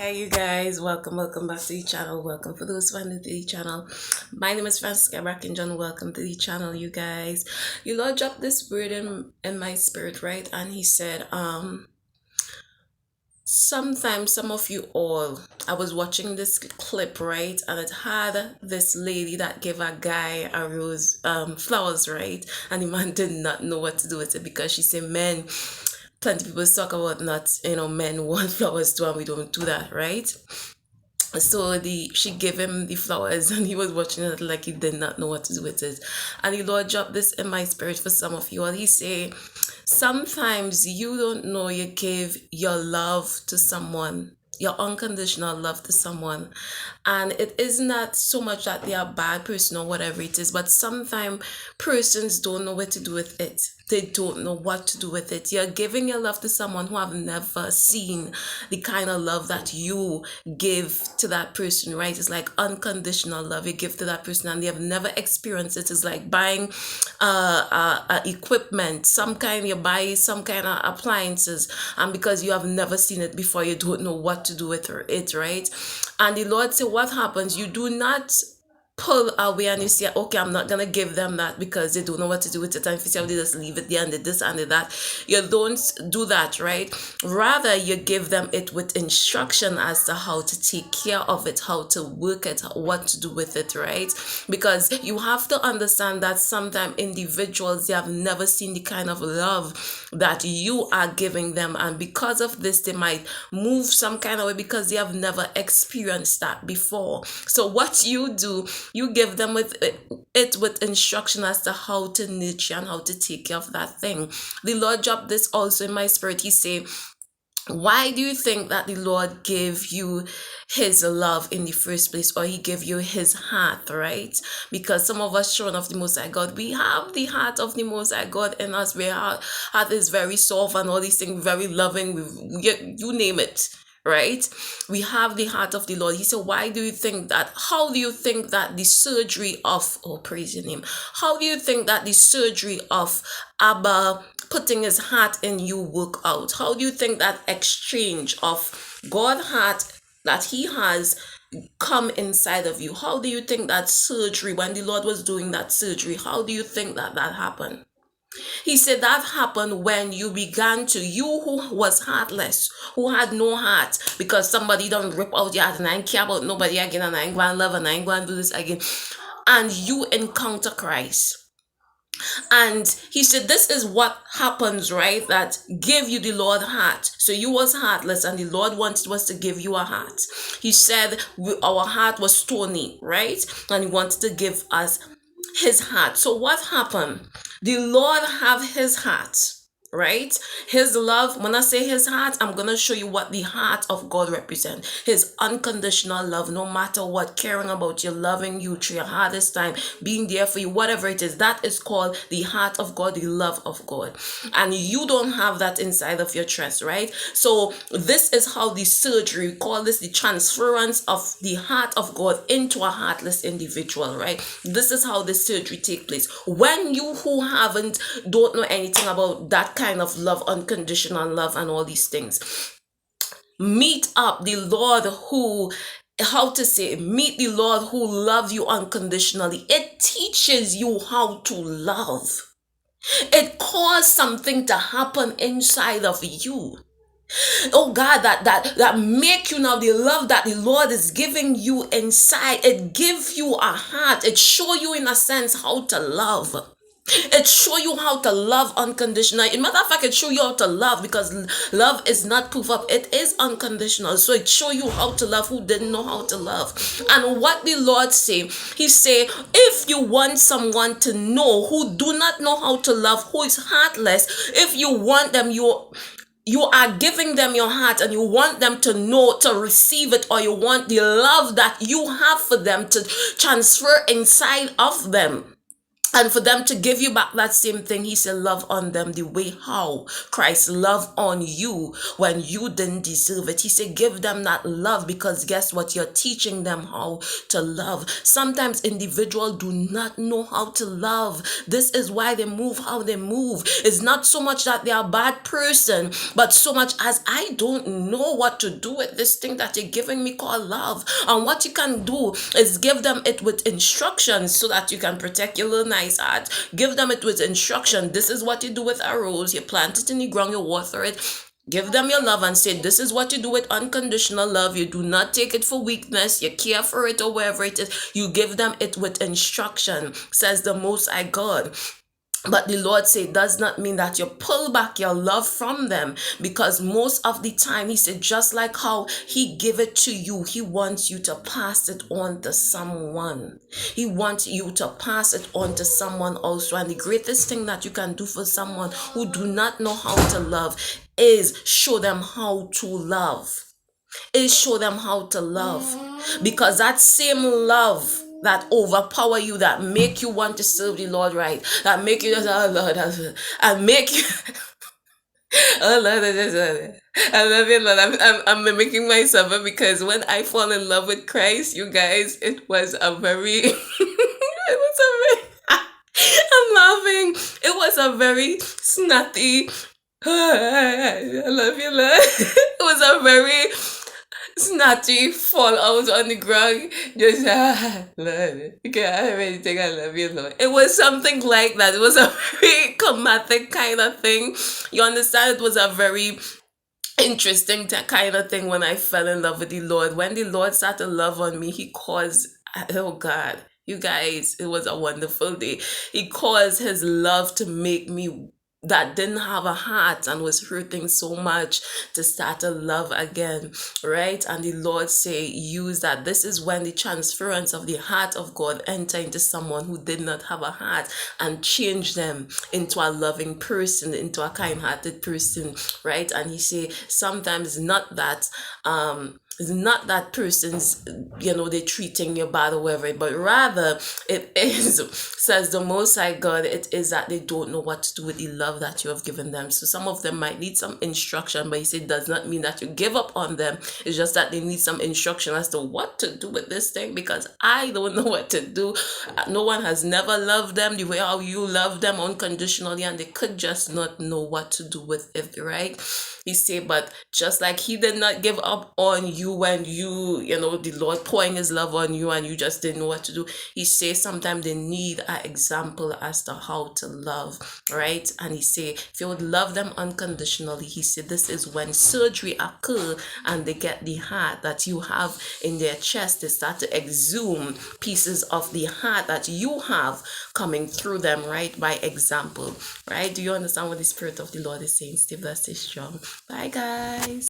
Hey you guys, welcome back to the channel. Welcome for those who are new to the channel. My name is Fransica Brackin John. Welcome to the channel, you guys. You Lord dropped this word in my spirit, right? And he said, sometimes some of you all, I was watching this clip, right? And it had this lady that gave a guy a rose flowers, right? And the man did not know what to do with it because she said men, plenty of people talk about not, men want flowers too, and we don't do that, right? So the she gave him the flowers and he was watching it like he did not know what to do with it. And the Lord dropped this in my spirit for some of you all. He say, sometimes you don't know you give your love to someone, your unconditional love to someone, and it is not so much that they are a bad person or whatever it is, but sometimes persons don't know what to do with it. They don't know what to do with it. You're giving your love to someone who have never seen the kind of love that you give to that person, right? It's like unconditional love you give to that person and they have never experienced it. It's like buying equipment, some kind, you buy some kind of appliances, and because you have never seen it before, you don't know what to do with it, right? And the Lord said, what happens? You do not pull away and you say, okay, I'm not gonna give them that because they don't know what to do with it. And if you say, they just leave it there and they this and they that, you don't do that, right? Rather, you give them it with instruction as to how to take care of it, how to work it, what to do with it, right? Because you have to understand that sometimes individuals, they have never seen the kind of love that you are giving them, and because of this, they might move some kind of way because they have never experienced that before. So what you do, you give them it with instruction as to how to nurture and how to take care of that thing. The Lord dropped this also in my spirit. He said, why do you think that the Lord gave you his love in the first place, or he gave you his heart, right? Because some of us children of the Most High God, we have the heart of the Most High God in us. Our heart is very soft and all these things, very loving, you name it, right? We have the heart of the Lord. He said, why do you think that? How do you think that the surgery of, oh, praise your name, how do you think that the surgery of Abba putting his heart in you work out? How do you think that exchange of God's heart that he has come inside of you? How do you think that surgery, when the Lord was doing that surgery, how do you think that happened? He said that happened when you began to, you who was heartless, who had no heart, because somebody don't rip out your heart and I ain't care about nobody again and I ain't going to love and I ain't going to do this again. And you encounter Christ. And he said, this is what happens, right? That give you the Lord heart. So you was heartless and the Lord wanted us to give you a heart. He said our heart was stony, right? And he wanted to give us his heart. So what happened? The Lord have his heart, right? His love. When I say his heart, I'm going to show you what the heart of God represents. His unconditional love, no matter what, caring about you, loving you through your hardest time, being there for you, whatever it is, that is called the heart of God, the love of God. And you don't have that inside of your chest, right? So this is how the surgery, we call this the transference of the heart of God into a heartless individual, right? This is how the surgery take place. When you who don't know anything about that kind of love, unconditional love and all these things, meet up the Lord who, how to say, meet the Lord who loves you unconditionally. It teaches you how to love. It caused something to happen inside of you. Oh God, that make you now the love that the Lord is giving you inside. It gives you a heart. It show you in a sense how to love. It show you how to love unconditionally. In matter of fact, it show you how to love, because love is not proof of, it is unconditional. So it show you how to love who didn't know how to love. And what the Lord say, he say, if you want someone to know who do not know how to love, who is heartless, if you want them, you are giving them your heart and you want them to know, to receive it, or you want the love that you have for them to transfer inside of them. And for them to give you back that same thing, he said, love on them the way how Christ loved on you when you didn't deserve it. He said, give them that love, because guess what? You're teaching them how to love. Sometimes individuals do not know how to love. This is why they move how they move. It's not so much that they are a bad person, but so much as I don't know what to do with this thing that you're giving me called love. And what you can do is give them it with instructions so that you can protect your little nice heart. Give them it with instruction. This is what you do with a rose. You plant it in the ground, you water it. Give them your love and say, this is what you do with unconditional love. You do not take it for weakness. You care for it or wherever it is. You give them it with instruction, says the Most High God. But the Lord said, does not mean that you pull back your love from them, because most of the time, he said, just like how he give it to you, he wants you to pass it on to someone. He wants you to pass it on to someone also. And the greatest thing that you can do for someone who do not know how to love is show them how to love. Show them how to love, because that same love that overpower you, that make you want to serve the Lord right, that make you just, oh Lord, and make you oh Lord, I love you, Lord. I'm mimicking myself, because when I fall in love with Christ, you guys, it was a very it was a very I'm laughing. It was a very snotty I love you, Lord. It was a very snotty fall out on the ground. Just, Lord, you can't have anything. I love you, Lord. It was something like that. It was a very comedic kind of thing. You understand? It was a very interesting kind of thing when I fell in love with the Lord. When the Lord started to love on me, he caused, oh God, you guys, it was a wonderful day. He caused his love to make me, that didn't have a heart and was hurting so much, to start to love again, right? And the Lord say, use that. This is when the transference of the heart of God enter into someone who did not have a heart, and change them into a loving person, into a kind-hearted person, right? And he say, sometimes not that it's not that person's, they treating you bad or whatever, but rather it is, says the Most High God, it is that they don't know what to do with the love that you have given them. So some of them might need some instruction, but he said, does not mean that you give up on them. It's just that they need some instruction as to what to do with this thing, because I don't know what to do. No one has never loved them the way how you love them unconditionally, and they could just not know what to do with it, right? He said, but just like he did not give up on you when the Lord pouring his love on you and you just didn't know what to do. He says sometimes they need an example as to how to love, right? And he say, if you would love them unconditionally, he said, this is when surgery occur and they get the heart that you have in their chest. They start to exhume pieces of the heart that you have coming through them, right? By example, right? Do you understand what the Spirit of the Lord is saying? Stay blessed, stay strong. Bye, guys.